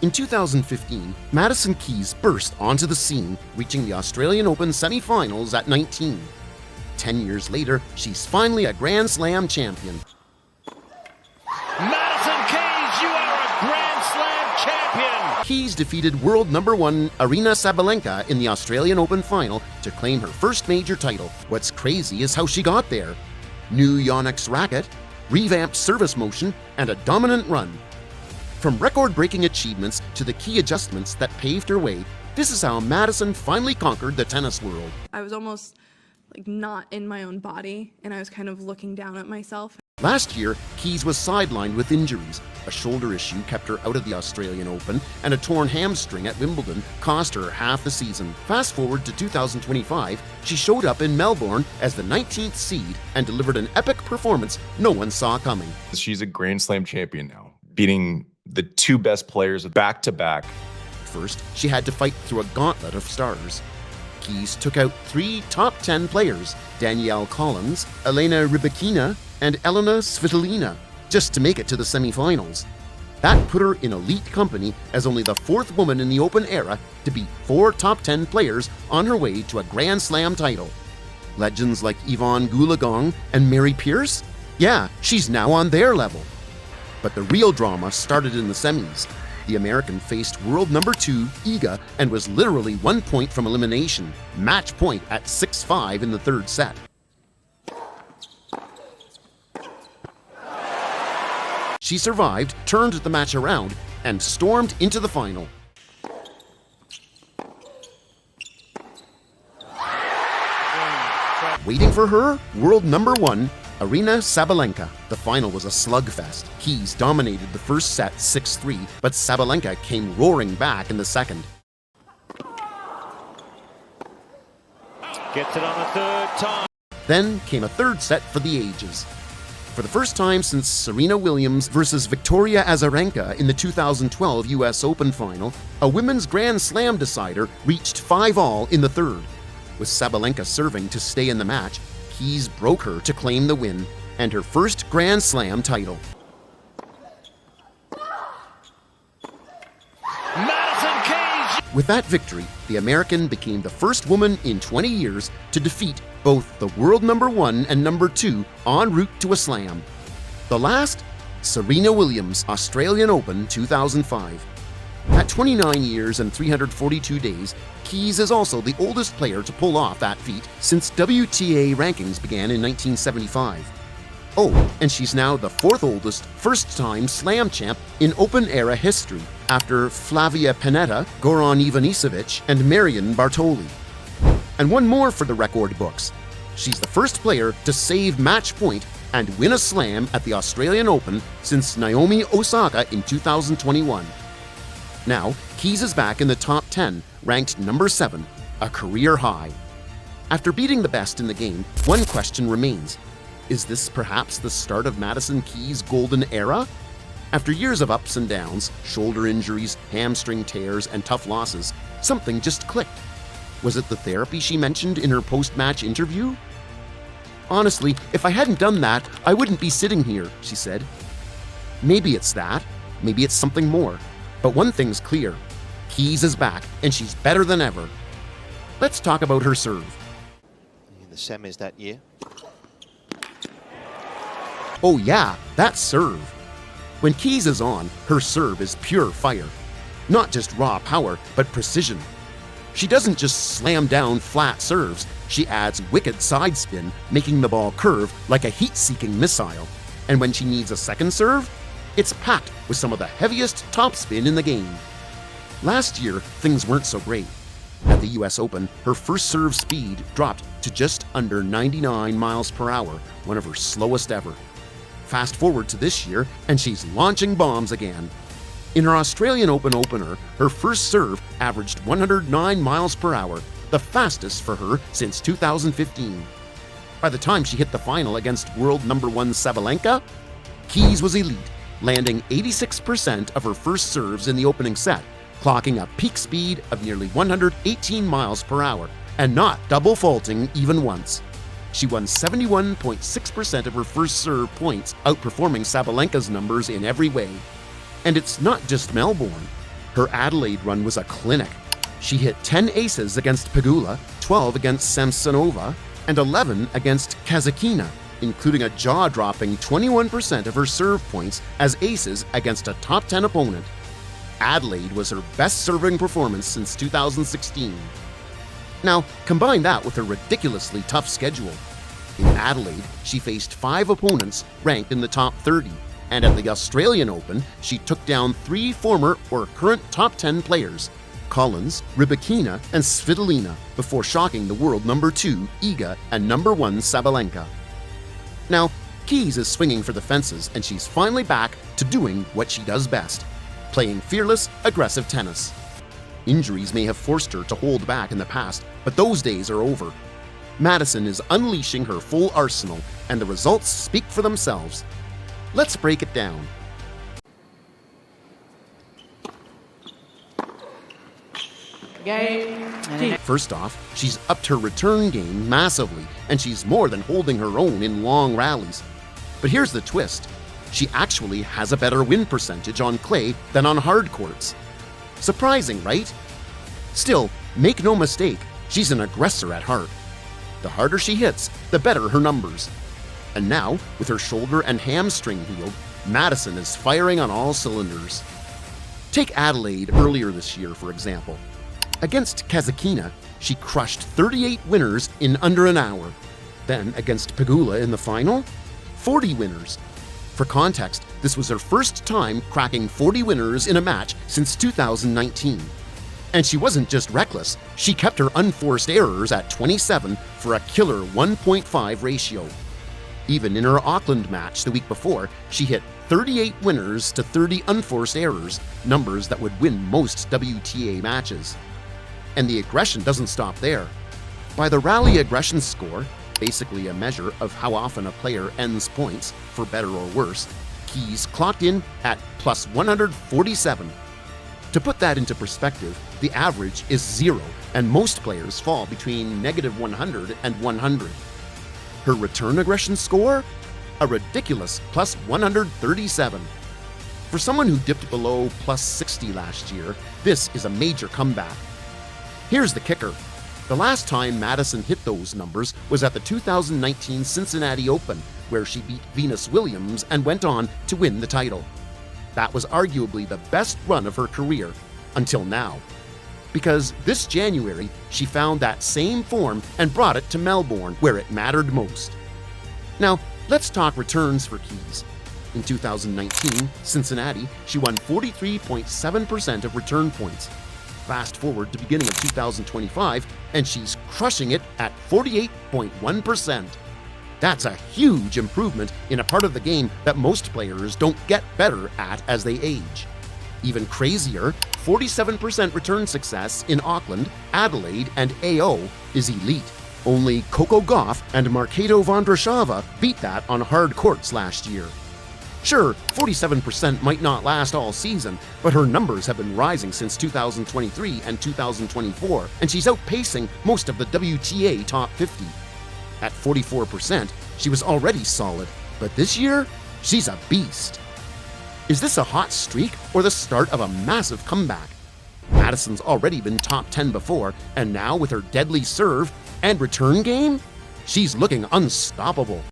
In 2015, Madison Keys burst onto the scene, reaching the Australian Open semifinals at 19. 10 years later, she's finally a Grand Slam champion. Madison Keys, you are a Grand Slam champion! Keys defeated world #1 Aryna Sabalenka in the Australian Open final to claim her first major title. What's crazy is how she got there. New Yonex racquet, revamped service motion, and a dominant run. From record-breaking achievements to the key adjustments that paved her way, this is how Madison finally conquered the tennis world. I was almost like not in my own body, and I was kind of looking down at myself. Last year, Keys was sidelined with injuries. A shoulder issue kept her out of the Australian Open, and a torn hamstring at Wimbledon cost her half the season. Fast forward to 2025, she showed up in Melbourne as the 19th seed and delivered an epic performance no one saw coming. She's a Grand Slam champion now, beating the two best players back-to-back. First, she had to fight through a gauntlet of stars. Keys took out 3 top 10 players, Danielle Collins, Elena Rybakina, and Elena Svitolina, just to make it to the semifinals. That put her in elite company as only the 4th woman in the Open era to beat 4 top 10 players on her way to a Grand Slam title. Legends like Yvonne Goolagong and Mary Pierce? Yeah, she's now on their level. But the real drama started in the semis. The American faced world #2 Iga and was literally 1 point from elimination, match point at 6-5 in the 3rd set. She survived, turned the match around, and stormed into the final. Waiting for her, world #1 Aryna Sabalenka. The final was a slugfest. Keys dominated the first set 6-3, but Sabalenka came roaring back in the second. Gets it on the 3rd time. Then came a 3rd set for the ages. For the first time since Serena Williams versus Victoria Azarenka in the 2012 US Open final, a women's Grand Slam decider reached 5-all in the 3rd. With Sabalenka serving to stay in the match, Keys broke her to claim the win and her first Grand Slam title. Madison Keys! With that victory, the American became the first woman in 20 years to defeat both the world #1 and #2 en route to a slam. The last? Serena Williams, Australian Open 2005. At 29 years and 342 days, Keys is also the oldest player to pull off that feat since WTA rankings began in 1975. Oh, and she's now the 4th oldest first-time slam champ in Open era history, after Flavia Pennetta, Goran Ivanisevic, and Marion Bartoli. And one more for the record books. She's the first player to save match point and win a slam at the Australian Open since Naomi Osaka in 2021. Now, Keys is back in the top 10, ranked #7, a career high. After beating the best in the game, one question remains. Is this perhaps the start of Madison Keys' golden era? After years of ups and downs, shoulder injuries, hamstring tears, and tough losses, something just clicked. Was it the therapy she mentioned in her post-match interview? Honestly, if I hadn't done that, I wouldn't be sitting here, she said. Maybe it's that, maybe it's something more. But one thing's clear, Keys is back, and she's better than ever. Let's talk about her serve. In the semis that year. Oh yeah, that serve. When Keys is on, her serve is pure fire. Not just raw power, but precision. She doesn't just slam down flat serves, she adds wicked side spin, making the ball curve like a heat-seeking missile. And when she needs a second serve, it's packed with some of the heaviest topspin in the game. Last year, things weren't so great. At the US Open, her first serve speed dropped to just under 99 miles per hour, one of her slowest ever. Fast forward to this year, and she's launching bombs again. In her Australian Open opener, her first serve averaged 109 miles per hour, the fastest for her since 2015. By the time she hit the final against world #1 Sabalenka, Keys was elite, landing 86% of her first serves in the opening set, clocking a peak speed of nearly 118 miles per hour, and not double faulting even once. She won 71.6% of her first serve points, outperforming Sabalenka's numbers in every way. And it's not just Melbourne. Her Adelaide run was a clinic. She hit 10 aces against Pegula, 12 against Samsonova, and 11 against Kazatkina, including a jaw-dropping 21% of her serve points as aces against a top 10 opponent. Adelaide was her best serving performance since 2016. Now, combine that with her ridiculously tough schedule. In Adelaide, she faced 5 opponents ranked in the top 30, and at the Australian Open, she took down 3 former or current top 10 players, Collins, Rybakina, and Svitolina, before shocking the world number 2 Iga and number 1 Sabalenka. Now, Keys is swinging for the fences, and she's finally back to doing what she does best, playing fearless, aggressive tennis. Injuries may have forced her to hold back in the past, but those days are over. Madison is unleashing her full arsenal, and the results speak for themselves. Let's break it down. First off, she's upped her return game massively, and she's more than holding her own in long rallies. But here's the twist. She actually has a better win percentage on clay than on hard courts. Surprising, right? Still, make no mistake, she's an aggressor at heart. The harder she hits, the better her numbers. And now, with her shoulder and hamstring healed, Madison is firing on all cylinders. Take Adelaide earlier this year, for example. Against Kazatkina, she crushed 38 winners in under an hour. Then, against Pegula in the final, 40 winners. For context, this was her first time cracking 40 winners in a match since 2019. And she wasn't just reckless, she kept her unforced errors at 27 for a killer 1.5 ratio. Even in her Auckland match the week before, she hit 38 winners to 30 unforced errors, numbers that would win most WTA matches. And the aggression doesn't stop there. By the rally aggression score, basically a measure of how often a player ends points, for better or worse, Keys clocked in at plus 147. To put that into perspective, the average is 0, and most players fall between negative 100 and 100. Her return aggression score? A ridiculous plus 137. For someone who dipped below plus 60 last year, this is a major comeback. Here's the kicker. The last time Madison hit those numbers was at the 2019 Cincinnati Open, where she beat Venus Williams and went on to win the title. That was arguably the best run of her career, until now. Because this January, she found that same form and brought it to Melbourne, where it mattered most. Now, let's talk returns for Keys. In 2019, Cincinnati, she won 43.7% of return points. Fast forward to beginning of 2025, and she's crushing it at 48.1%. That's a huge improvement in a part of the game that most players don't get better at as they age. Even crazier, 47% return success in Auckland, Adelaide, and AO is elite. Only Coco Gauff and Marketo Vondrashova beat that on hard courts last year. Sure, 47% might not last all season, but her numbers have been rising since 2023 and 2024, and she's outpacing most of the WTA top 50. At 44%, she was already solid, but this year, she's a beast. Is this a hot streak or the start of a massive comeback? Madison's already been top 10 before, and now with her deadly serve and return game, she's looking unstoppable.